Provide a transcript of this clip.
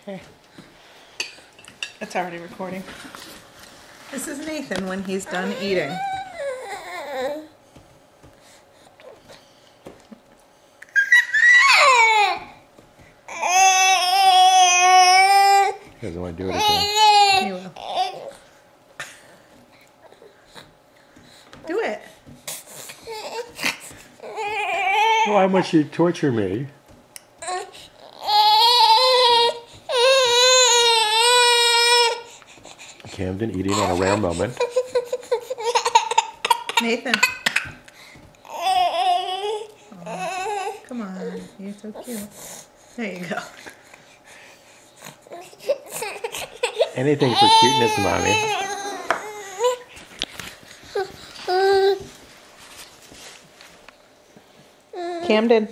Okay. It's already recording. This is Nathan when he's done eating. He doesn't want to do it again. He will. Do it. Why must you torture me? Camden eating on a rare moment. Nathan. Oh, come on. You're so cute. There you go. Anything for cuteness, Mommy. Camden.